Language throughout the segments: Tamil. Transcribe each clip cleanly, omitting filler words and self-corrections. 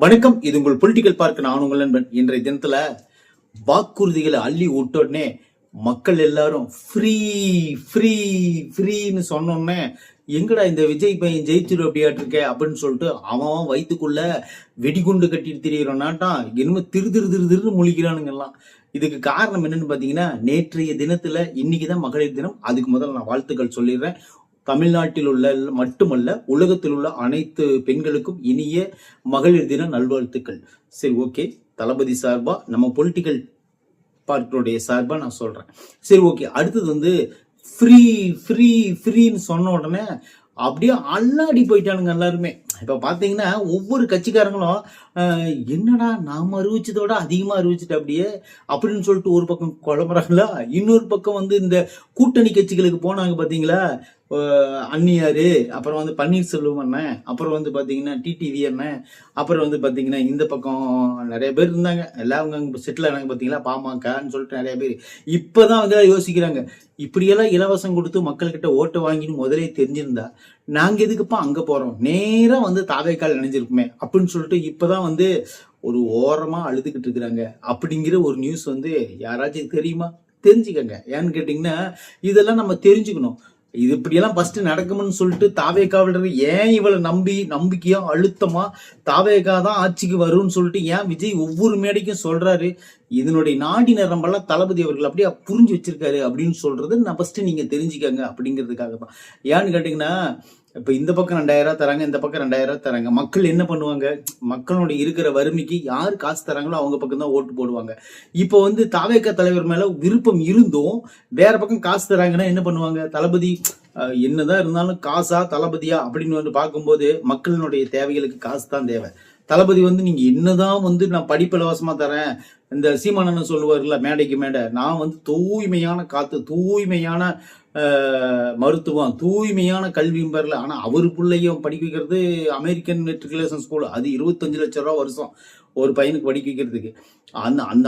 வணக்கம். இது உங்கள் பொலிட்டிக்கல் பார்க். நான் உங்கள் நண்பன். இன்றைய தினத்துல வாக்குறுதிகளை அள்ளி விட்டோடனே மக்கள் எல்லாரும் ஃப்ரீ ஃப்ரீ ஃப்ரீன்னு சொன்னோடனே எங்கடா இந்த விஜய் பையன் ஜெயிச்சிரு அப்படியாட்டு இருக்க அப்படின்னு சொல்லிட்டு அவன் வயிற்றுக்குள்ள வெடிகுண்டு கட்டிட்டு திரியிறோம்னாட்டான் என்னமோ திரு திரு திரு திருன்னு முழிக்கிறானுங்கெல்லாம். இதுக்கு காரணம் என்னன்னு பாத்தீங்கன்னா, நேற்றைய தினத்துல இன்னைக்குதான் மகளிர் தினம். அதுக்கு முதல்ல நான் வாழ்த்துக்கள் சொல்லிடுறேன். தமிழ்நாட்டில் உள்ள மட்டுமல்ல, உலகத்தில் உள்ள அனைத்து பெண்களுக்கும் இனிய மகளிர் தின நல்வாழ்த்துக்கள். சரி, ஓகே. தளபதி சார்பா, நம்ம பொலிட்டிக்கல் பார்ட்டியுடைய சார்பா நான் சொல்றேன். சரி, ஓகே. அடுத்தது ஃப்ரீ ஃப்ரீ ஃப்ரீன்னு சொன்ன உடனே அப்படியே அல்லாடி போயிட்டானுங்க எல்லாருமே. இப்ப பாத்தீங்கன்னா ஒவ்வொரு கட்சிக்காரங்களும் என்னடா நாம அறிவிச்சதோட அதிகமா அறிவிச்சுட்டு அப்படியே அப்படின்னு சொல்லிட்டு ஒரு பக்கம் குழம்புறாங்களா, இன்னொரு பக்கம் இந்த கூட்டணி கட்சிகளுக்கு போனாங்க பாத்தீங்களா, அந்நியாரு, அப்புறம் பன்னீர்செல்வம் அண்ணன், அப்புறம் பாத்தீங்கன்னா டிடிவி அண்ணன், அப்புறம் பாத்தீங்கன்னா இந்த பக்கம் நிறைய பேர் இருந்தாங்க. எல்லாம் அவங்க செட்டில் ஆனாங்க பாத்தீங்களா, பாமகன்னு சொல்லிட்டு நிறைய பேர் இப்பதான் யோசிக்கிறாங்க, இப்படியெல்லாம் இலவசம் கொடுத்து மக்கள்கிட்ட ஓட்டு வாங்கின்னு முதலே தெரிஞ்சிருந்தா நாங்க எதுக்குப்பா அங்க போறோம், நேரா தாவேக்கால் நினைஞ்சிருக்குமே அப்படின்னு சொல்லிட்டு இப்பதான் ஒரு ஓரமா அழுதுகிட்டு இருக்கிறாங்க. அப்படிங்கிற ஒரு நியூஸ் யாராச்சும் தெரியுமா? தெரிஞ்சுக்கங்க. ஏன்னு கேட்டீங்கன்னா, இதெல்லாம் நம்ம தெரிஞ்சுக்கணும். இது இப்படியெல்லாம் ஃபர்ஸ்ட் நடக்கும்னு சொல்லிட்டு தாவேக்காவில ஏன் இவளை நம்பிக்கையா அழுத்தமா தாவேக்கா தான் ஆட்சிக்கு வரும்னு சொல்லிட்டு ஏன் விஜய் ஒவ்வொரு மேடைக்கும் சொல்றாரு? இதனுடைய நாடி நரம்பெல்லாம் தளபதி அவர்கள் அப்படியே புரிஞ்சு வச்சிருக்காரு அப்படின்னு சொல்றது நான் ஃபர்ஸ்ட் நீங்க தெரிஞ்சுக்கங்க அப்படிங்கிறதுக்காக தான். ஏன்னு கேட்டீங்கன்னா, இப்ப இந்த பக்கம் 2000 தராங்க, இந்த பக்கம் 2000 தராங்க. மக்கள் என்ன பண்ணுவாங்க? மக்களுடைய இருக்கிற வறுமைக்கு யார் காசு தராங்களோ அவங்க பக்கம் தான் ஓட்டு போடுவாங்க. இப்போ தாவேக்கா தலைவர் மேல விருப்பம் இருந்தும் வேற பக்கம் காசு தராங்கன்னா என்ன பண்ணுவாங்க? தளபதி என்னதான் இருந்தாலும் காசா தளபதியா அப்படின்னு பார்க்கும்போது மக்களினுடைய தேவைகளுக்கு காசு தான் தேவை. தளபதி நீங்க என்னதான் நான் படிப்பு இலவசமா தரேன், இந்த சீமானன்னு சொல்லுவார்ல மேடைக்கு மேடை, நான் தூய்மையான காத்து, தூய்மையான மருத்துவம், தூய்மையான கல்வியும் பெறல. ஆனா அவரு பிள்ளையும் படிக்க வைக்கிறது அமெரிக்கன் மெட்ரிகுலேஷன் ஸ்கூல். அது 25 லட்சம் ரூபா வருஷம் ஒரு பையனுக்கு படிக்க வைக்கிறதுக்கு.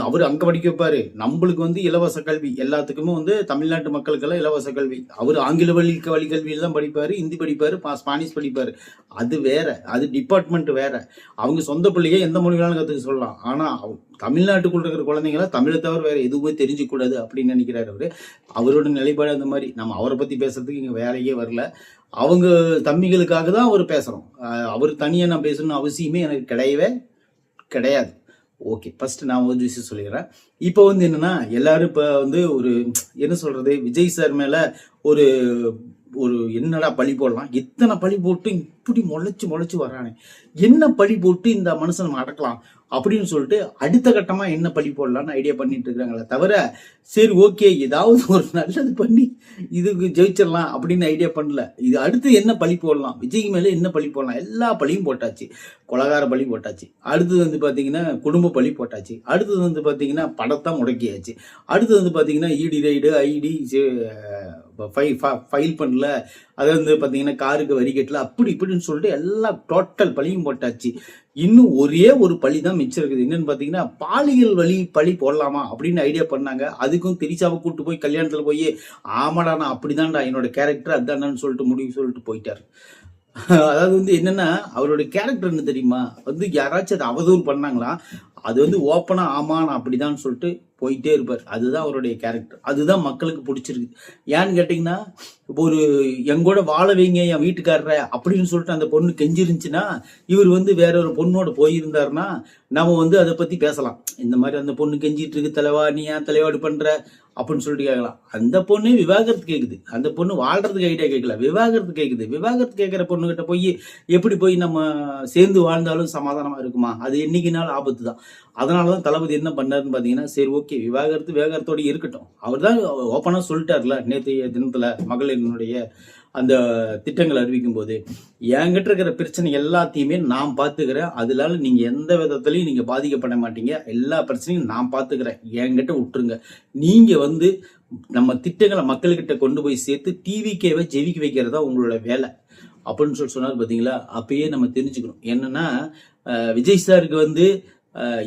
அவரு அங்க படிக்க வைப்பாரு. நம்மளுக்கு இலவச கல்வி, எல்லாத்துக்குமே தமிழ்நாட்டு மக்களுக்கெல்லாம் இலவச கல்வி. அவரு ஆங்கில வழி கல்வியெல்லாம் படிப்பாரு, ஹிந்தி படிப்பாரு, ஸ்பானிஷ் படிப்பாரு. அது வேற, அது டிபார்ட்மெண்ட் வேற. அவங்க சொந்த பிள்ளைய எந்த மொழி வேணாலும் கத்துக்க சொல்லலாம். ஆனா தமிழ்நாட்டுக்குள்ள இருக்கிற குழந்தைங்களா தமிழை தவிர வேற எதுவுமே தெரிஞ்சுக்க கூடாது அப்படின்னு நினைக்கிறாரு அவரு. அவரோட நிலைப்பாடு அந்த மாதிரி. நம்ம அவரை பத்தி பேசுறதுக்கு இங்க வேலையே வரல. அவங்க தம்பிகளுக்காக தான் அவர் பேசுறோம். அவர் தனியா நான் பேசணும்னு அவசியமே எனக்கு கிடையவே கிடையாது. ஓகே, ஃபர்ஸ்ட் நான் ஒரு விஷயம் சொல்லிடுறேன். இப்போ என்னன்னா, எல்லாரும் இப்ப ஒரு என்ன சொல்றது, விஜய் சார் மேல ஒரு ஒரு என்னடா பழி போடலாம், எத்தனை பழி போட்டு இப்படி முளைச்சு வரானே, என்ன பழி போட்டு இந்த மனுஷன் அடக்கலாம் அப்படின்னு சொல்லிட்டு அடுத்த கட்டமா என்ன பழி போடலாம்னு ஐடியா பண்ணிட்டு இருக்காங்களே தவிர, சரி ஓகே ஏதாவது ஒரு நல்லது பண்ணி இதுக்கு ஜெயிச்சிடலாம் அப்படின்னு ஐடியா பண்ணல. இது அடுத்து என்ன பழி போடலாம், விஜய் மேல என்ன பழி போடலாம், எல்லா பழியும் போட்டாச்சு. கொலகார பழி போட்டாச்சு. அடுத்தது பாத்தீங்கன்னா குடும்ப பழி போட்டாச்சு. அடுத்தது பாத்தீங்கன்னா படத்தை முடக்கியாச்சு. அடுத்தது பாத்தீங்கன்னா இடி ரைடு, ஐடி ஃபைல் பண்ணல, அதாவது பாத்தீங்கன்னா காருக்கு வரி கட்டல, அப்படி இப்படின்னு சொல்லிட்டு எல்லா டோட்டல் பழியும் போட்டாச்சு. இன்னும் ஒரே ஒரு பழி தான் மிச்சம் இருக்குது. என்னன்னு பாத்தீங்கன்னா, பாலியல் பழி போடலாமா அப்படின்னு ஐடியா பண்ணாங்க. அதுக்கும் தெரிச்சாவை கூட்டு போய் கல்யாணத்துல போய் ஆமாடா நான் அப்படிதான்டா, என்னோட கேரக்டர் அதான்னு சொல்லிட்டு முடிவு சொல்லிட்டு போயிட்டாரு. அதாவது என்னன்னா, அவருடைய கேரக்டர் என்ன தெரியுமா, யாராச்சும் அதை அவதூறு பண்ணாங்களா, அது ஓப்பனா ஆமா நான் அப்படிதான் சொல்லிட்டு போயிட்டே இருப்பார். அதுதான் அவருடைய கேரக்டர். அதுதான் மக்களுக்கு பிடிச்சிருக்கு. ஏன்னு கேட்டீங்கன்னா, ஒரு எங்கூட வாழ வைங்க என் வீட்டுக்காரரை அப்படின்னு சொல்லிட்டு அந்த பொண்ணு கெஞ்சிருந்துச்சுன்னா, இவர் வேற ஒரு பொண்ணோட போயிருந்தாருன்னா நம்ம அதை பத்தி பேசலாம். இந்த மாதிரி அந்த பொண்ணு கெஞ்சிட்டு இருக்கு, தலைவா நீ ஏன் தலைவாடு பண்ற அப்படின்னு சொல்லிட்டு கேட்கலாம். அந்த பொண்ணு விவாகரத்து கேக்குது. அந்த பொண்ணு வாழ்றதுக்கு ஐடியா கேட்கல, விவாகரத்து கேக்குது. விவாகரத்து கேட்கிற பொண்ணு கிட்ட எப்படி போய் நம்ம சேர்ந்து வாழ்ந்தாலும் சமாதானமா இருக்குமா? அது என்னைக்கு நாள் ஆபத்து தான். அதனாலதான் தளபதி என்ன பண்ணாருன்னு பாத்தீங்கன்னா, சரி ஓகே விவாகரத்தோட இருக்கட்டும். அவர் தான் ஓப்பனா சொல்லிட்டார்ல நேற்றைய தினத்துல மகளிரினுடைய அந்த திட்டங்கள் அறிவிக்கும் போது, என்கிட்ட இருக்கிற பிரச்சனை எல்லாத்தையுமே நான் பாத்துக்கிறேன், அதனால நீங்க எந்த விதத்திலையும் நீங்க பாதிக்கப்பட மாட்டீங்க, எல்லா பிரச்சனையும் நான் பாத்துக்கிறேன், என்கிட்ட விட்டுருங்க. நீங்க நம்ம திட்டங்களை மக்கள்கிட்ட கொண்டு போய் சேர்த்து டிவிக்கேவை ஜெயிக்க வைக்கிறதா உங்களோட வேலை அப்படின்னு சொன்னார் பாத்தீங்களா. அப்பயே நம்ம தெரிஞ்சுக்கணும் என்னன்னா, விஜய் சாருக்கு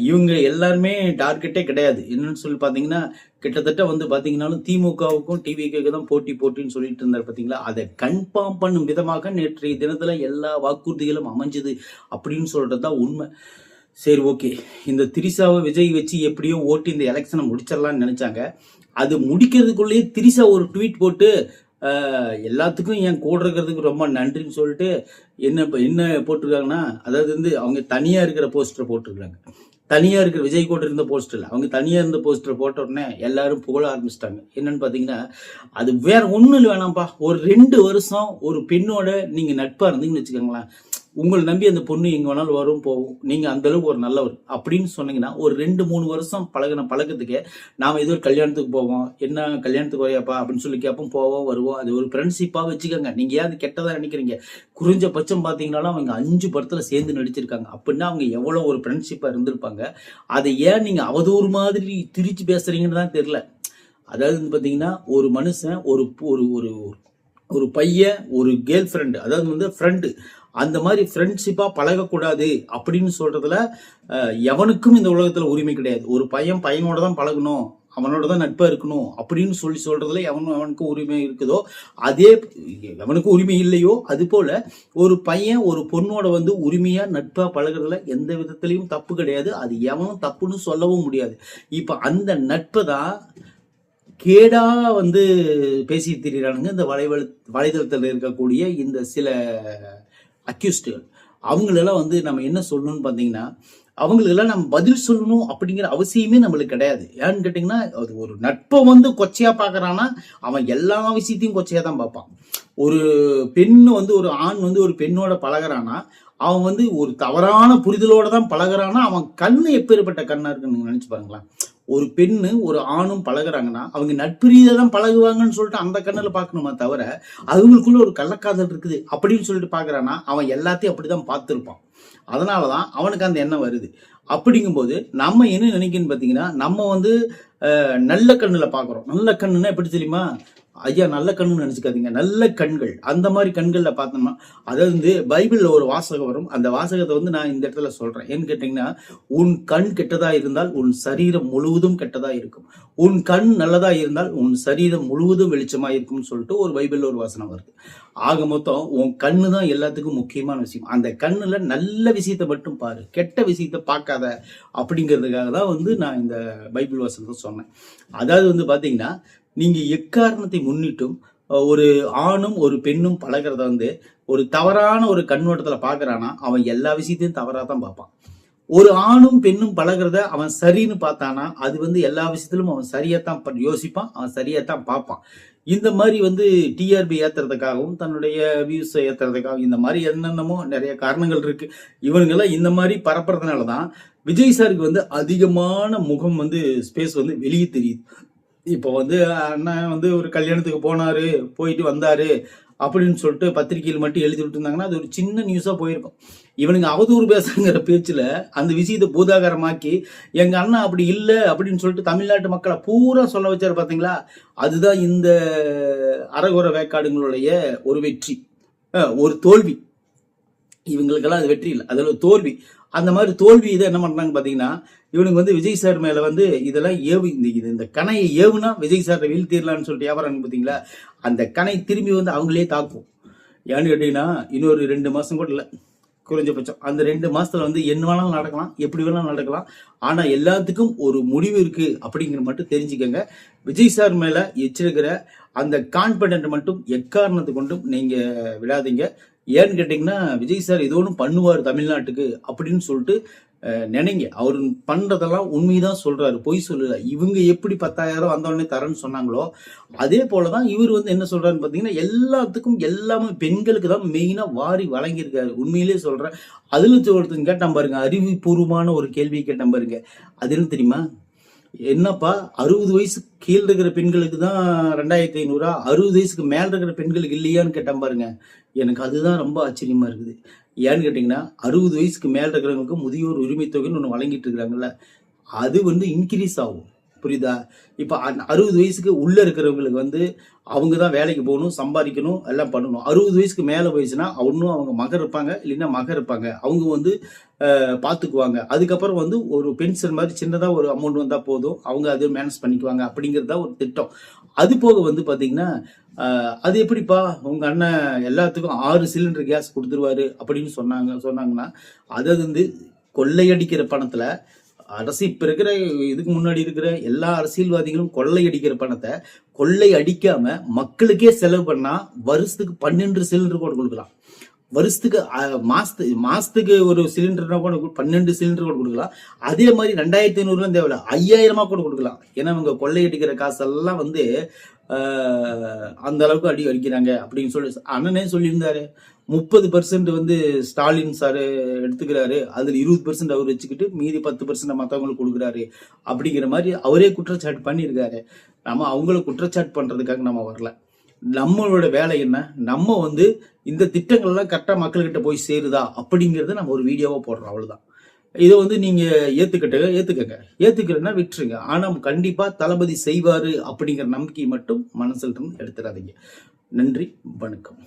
இவங்க எல்லாருமே டார்கெட்டே கிடையாது. என்னன்னு சொல்லி பாத்தீங்கன்னா, கிட்டத்தட்ட வந்து பாத்தீங்கன்னாலும் திமுகவுக்கும் டிவிக்கு தான் போட்டின்னு சொல்லிட்டு இருந்தாரு பாத்தீங்களா, அதை கன்ஃபார்ம் பண்ணும் விதமாக நேற்றைய தினத்துல எல்லா வாக்குறுதிகளும் அமைஞ்சது அப்படின்னு சொல்றதுதான் உண்மை. சரி, ஓகே. இந்த திரிசாவை விஜய் வச்சு எப்படியோ ஓட்டி இந்த எலெக்ஷனை முடிச்சிடலாம்னு நினைச்சாங்க. அது முடிக்கிறதுக்குள்ளேயே திரிசா ஒரு ட்வீட் போட்டு எல்லாத்துக்கும் என் கூட இருக்கிறதுக்கு ரொம்ப நன்றின்னு சொல்லிட்டு என்ன போட்டிருக்காங்கன்னா, அதாவது வந்து அவங்க தனியா இருக்கிற போஸ்டரை போட்டிருக்காங்க. தனியா இருக்கிற விஜய் கூட இருந்த போஸ்டர்ல அவங்க தனியா இருந்த போஸ்டரை போட்ட உடனே எல்லாரும் புகழ ஆரம்பிச்சிட்டாங்க. என்னன்னு பாத்தீங்கன்னா, அது வேற ஒண்ணும் இல்லை, வேணாம்ப்பா. ஒரு 2 வருஷம் ஒரு பெண்ணோட நீங்க நட்பா இருந்தீங்கன்னு வச்சுக்கோங்களேன், உங்களை நம்பி அந்த பொண்ணு எங்க வேணாலும் வரும் போகும், நீங்க அந்த அளவுக்கு ஒரு நல்லவர் அப்படின்னு சொன்னீங்கன்னா, ஒரு 2-3 வருஷம் பழக்கத்துக்கு நாம ஏதோ ஒரு கல்யாணத்துக்கு போவோம், என்ன கல்யாணத்துக்கு வரையாப்பா அப்படின்னு சொல்லி கேட்போம், போவோம் வருவோம். அது ஒரு ஃப்ரெண்ட்ஷிப்பா வச்சுக்கோங்க. நீங்க ஏன் அது கெட்டதா நினைக்கிறீங்க? குறைஞ்சபட்சம் பாத்தீங்கன்னாலும் அவங்க 5 படத்துல சேர்ந்து நடிச்சிருக்காங்க. அப்படின்னா அவங்க எவ்வளவு ஒரு ஃப்ரெண்ட்ஷிப்பா இருந்திருப்பாங்க. அதை ஏன் நீங்க அவதூறு மாதிரி திரிச்சு பேசுறீங்கன்னு தான் தெரியல. அதாவது பாத்தீங்கன்னா, ஒரு மனுஷன் ஒரு ஒரு ஒரு பையன் ஒரு கேர்ள் ஃப்ரெண்டு, அதாவது வந்து ஃப்ரெண்டு, அந்த மாதிரி ஃப்ரெண்ட்ஷிப்பா பழகக்கூடாது அப்படின்னு சொல்றதுல எவனுக்கும் இந்த உலகத்துல உரிமை கிடையாது. ஒரு பையனோட தான் பழகணும், அவனோட தான் நட்பா இருக்கணும் அப்படின்னு சொல்றதுல அவனுக்கு உரிமை இருக்குதோ, அதே எவனுக்கு உரிமை இல்லையோ அது போல ஒரு பையன் ஒரு பொண்ணோட வந்து உரிமையா நட்பா பழகுறதுல எந்த விதத்திலையும் தப்பு கிடையாது. அது எவனும் தப்புன்னு சொல்லவும் முடியாது. இப்ப அந்த நட்பை தான் கேடா வந்து பேசி திரிகிறானுங்க இந்த வலைதளத்தில் இருக்கக்கூடிய இந்த சில அக்யூஸ்டுகள். அவங்களெல்லாம் வந்து நம்ம என்ன சொல்லணும்னு பார்த்தீங்கன்னா, அவங்களுக்கெல்லாம் நம்ம பதில் சொல்லணும் அப்படிங்கிற அவசியமே நம்மளுக்கு கிடையாது. ஏன்னு கேட்டிங்கன்னா, அது ஒரு நட்பை வந்து கொச்சையா பார்க்கறான்னா அவன் எல்லா விஷயத்தையும் கொச்சையா தான் பார்ப்பான். ஒரு பெண்ணு வந்து ஒரு ஆண் வந்து ஒரு பெண்ணோட பழகிறானா, அவன் வந்து ஒரு தவறான புரிதலோட தான் பழகிறானா, அவன் கண்ணு எப்பேற்பட்ட கண்ணா இருக்குன்னு நீங்க நினைச்சு பாருங்களேன். ஒரு பெண்ணு ஒரு ஆணும் பழகுறாங்கன்னா அவங்க நட்பு ரீதியா தான் பழகுவாங்கன்னு சொல்லிட்டு அந்த கண்ணில் பார்க்கணுமா தவிர, அவங்களுக்குள்ள ஒரு கள்ளக்காதல் இருக்குது அப்படின்னு சொல்லிட்டு பாக்குறான்னா அவன் எல்லாத்தையும் அப்படிதான் பார்த்துருப்பான். அதனாலதான் அவனுக்கு அந்த எண்ணம் வருது. அப்படிங்கும்போது நம்ம என்ன நினைக்கணும்னு பாத்தீங்கன்னா, நம்ம வந்து நல்ல கண்ணுல பாக்குறோம். நல்ல கண்ணுன்னா எப்படி தெரியுமா? ஐயா, நல்ல கண்ணுன்னு நினைச்சுக்காதீங்க, நல்ல கண்கள். அந்த மாதிரி கண்கள்ல பார்த்தோம்னா, அதாவது வந்து பைபிள்ல ஒரு வாசகம் வரும். அந்த வாசகத்தை வந்து நான் இந்த இடத்துல சொல்றேன். ஏன்னு கேட்டீங்கன்னா, உன் கண் கெட்டதா இருந்தால் உன் சரீரம் முழுவதும் கெட்டதா இருக்கும், உன் கண் நல்லதா இருந்தால் உன் சரீரம் முழுவதும் வெளிச்சமா இருக்கும்னு சொல்லிட்டு ஒரு பைபிள்ல ஒரு வசனம் வருது. ஆக மொத்தம் உன் கண்ணு தான் எல்லாத்துக்கும் முக்கியமான விஷயம். அந்த கண்ணுல நல்ல விஷயத்த மட்டும் பாரு, கெட்ட விஷயத்த பார்க்காத அப்படிங்கிறதுக்காக தான் வந்து நான் இந்த பைபிள் வசனத்தை சொன்னேன். அதாவது வந்து பாத்தீங்கன்னா, நீங்க எக்காரணத்தை முன்னிட்டும் ஒரு ஆணும் ஒரு பெண்ணும் பழகிறத வந்து ஒரு தவறான ஒரு கண்ணோட்டத்துல பாக்குறானா அவன் எல்லா விஷயத்தையும் தவறா தான் பார்ப்பான். ஒரு ஆணும் பெண்ணும் பழகிறத அவன் சரின்னு பார்த்தானா அது வந்து எல்லா விஷயத்திலும் அவன் சரியாத்தான் யோசிப்பான், அவன் சரியாத்தான் பார்ப்பான். இந்த மாதிரி வந்து டிஆர்பி ஏத்துறதுக்காகவும் தன்னுடைய வியூஸ் ஏத்துறதுக்காகவும் இந்த மாதிரி என்னென்னமோ நிறைய காரணங்கள் இருக்கு. இவனுங்கெல்லாம் இந்த மாதிரி பரப்புறதுனாலதான் விஜய் சாருக்கு வந்து அதிகமான முகம் வந்து ஸ்பேஸ் வந்து வெளியே தெரியுது. இப்போ வந்து அண்ணன் வந்து ஒரு கல்யாணத்துக்கு போனாரு, போயிட்டு வந்தாரு அப்படின்னு சொல்லிட்டு பத்திரிகையில் மட்டும் எழுதி விட்டு இருந்தாங்கன்னா அது ஒரு சின்ன நியூஸா போயிருக்கும். இவனுங்க அவதூறு பேசுங்கிற பேச்சுல அந்த விஷயத்தை பூதாகரமாக்கி எங்க அண்ணன் அப்படி இல்லை அப்படின்னு சொல்லிட்டு தமிழ்நாட்டு மக்களை பூரா சொல்ல வச்சாரு பாத்தீங்களா. அதுதான் இந்த அறகுற வேக்காடுங்களுடைய ஒரு வெற்றி, ஒரு தோல்வி. இவங்களுக்கெல்லாம் அது வெற்றி இல்லை, அதுல தோல்வி. அந்த மாதிரி தோல்வி இதை என்ன பண்றாங்க பாத்தீங்கன்னா, இவனுக்கு வந்து விஜய் சார் மேல வந்து இதெல்லாம் இந்த கணையை ஏவுனா விஜய் சார் வீழ்த்திடலான்னு சொல்லிட்டு வியாபாரம் பாத்தீங்களா, அந்த கணை திரும்பி வந்து அவங்களே தாக்கும். ஏன்னு கேட்டீங்கன்னா, இன்னொரு 2 மாசம் கூட இல்லை குறைஞ்சபட்சம். அந்த 2 மாசத்துல வந்து என்ன வேணாலும் நடக்கலாம், எப்படி வேணாலும் நடக்கலாம். ஆனா எல்லாத்துக்கும் ஒரு முடிவு இருக்கு அப்படிங்கிற மட்டும் தெரிஞ்சுக்கங்க. விஜய் சார் மேல வச்சிருக்கிற அந்த கான்பிடென்ட் மட்டும் எக்காரணத்தை கொண்டும் நீங்க விடாதீங்க. ஏன்னு கேட்டீங்கன்னா, விஜய் சார் ஏதோ ஒன்று பண்ணுவார் தமிழ்நாட்டுக்கு அப்படின்னு சொல்லிட்டு நினைங்க. அவர் பண்றதெல்லாம் உண்மைதான் சொல்றாரு, பொய் சொல்லல. இவங்க எப்படி 10,000 வந்தவொடனே தரேன்னு சொன்னாங்களோ அதே போலதான் இவர் வந்து என்ன சொல்றாருன்னு பாத்தீங்கன்னா, எல்லாத்துக்கும் எல்லாமே பெண்களுக்கு தான் மெயினா வாரி வழங்கியிருக்காரு. உண்மையிலேயே சொல்றேன். அதுல ஒருத்தங்க கேட்டான் பாருங்க, அறிவுபூர்வமான ஒரு கேள்வி கேட்டான் பாருங்க. அது என்ன தெரியுமா? என்னப்பா 60 வயசு கீழ் இருக்கிற பெண்களுக்கு தான் 2,500, 60 வயசுக்கு மேல இருக்கிற பெண்களுக்கு இல்லையான்னு கேட்டான் பாருங்க. எனக்கு அதுதான் ரொம்ப ஆச்சரியமா இருக்குது. ஏன்னு கேட்டீங்கன்னா, 60 வயசுக்கு மேல இருக்கிறவங்களுக்கு முதியோர் உரிமை தொகைன்னு ஒன்று வழங்கிட்டு இருக்கிறாங்கல்ல, அது வந்து இன்க்ரீஸ் ஆகும். புரியுதா? இப்ப 60 வயசுக்கு உள்ள இருக்கிறவங்களுக்கு வந்து அவங்க தான் வேலைக்கு போகணும், சம்பாதிக்கணும், எல்லாம் பண்ணணும். 60 வயசுக்கு மேல போயிடுச்சுன்னா ஒன்னும் அவங்க மகன் இருப்பாங்க, இல்லைன்னா மகன் இருப்பாங்க. அவங்க வந்து பாத்துக்குவாங்க. அதுக்கப்புறம் வந்து ஒரு பென்ஷன் மாதிரி சின்னதா ஒரு அமௌண்ட் வந்தா போதும், அவங்க அது மேனேஜ் பண்ணிக்குவாங்க அப்படிங்கிறது தான் ஒரு திட்டம். அது போக வந்து பாத்தீங்கன்னா அது எப்படிப்பா உங்க அண்ணன் எல்லாத்துக்கும் 6 சிலிண்டர் கேஸ் கொடுத்துருவாரு அப்படின்னு சொன்னாங்கன்னா அது வந்து கொள்ளையடிக்கிற பணத்துல அரசு இப்ப இருக்கிற இதுக்கு முன்னாடி இருக்கிற எல்லா அரசியல்வாதிகளும் கொள்ளையடிக்கிற பணத்தை கொள்ளை அடிக்காம மக்களுக்கே செலவு பண்ணா வருஷத்துக்கு 12 சிலிண்டர் கூட கொடுக்கலாம். வருஷத்துக்கு மாசத்துக்கு ஒரு சிலிண்டர்னா கூட 12 சிலிண்டர் கூட கொடுக்கலாம். அதே மாதிரி 2500 தேவையில்ல 5000 கூட கொடுக்கலாம். ஏன்னா அவங்க கொள்ளையடிக்கிற காசெல்லாம் வந்து அந்த அளவுக்கு அடிக்கிறாங்க அப்படின்னு சொல்லி அண்ணனே சொல்லியிருந்தாரு. 30% வந்து ஸ்டாலின் சார் எடுத்துக்கிறாரு, அதுல 20% அவர் வச்சுக்கிட்டு மீதி 10% மற்றவங்களுக்கு கொடுக்குறாரு அப்படிங்கிற மாதிரி அவரே குற்றச்சாட்டு பண்ணியிருக்காரு. நம்ம அவங்கள குற்றச்சாட்டு பண்றதுக்காக நம்ம வரல. நம்மளோட வேலை என்ன, நம்ம வந்து இந்த திட்டங்கள்லாம் கரெக்டா மக்கள்கிட்ட போய் சேருதா அப்படிங்கறத நம்ம ஒரு வீடியோவா போடுறோம், அவ்வளவுதான். இதை வந்து நீங்க ஏத்துக்கங்க, ஏத்துக்கலன்னா விட்டுருங்க. ஆனா கண்டிப்பா தளபதி செய்வாரு அப்படிங்கிற நம்பிக்கை மட்டும் மனசுல இருந்து எடுத்துடாதீங்க. நன்றி, வணக்கம்.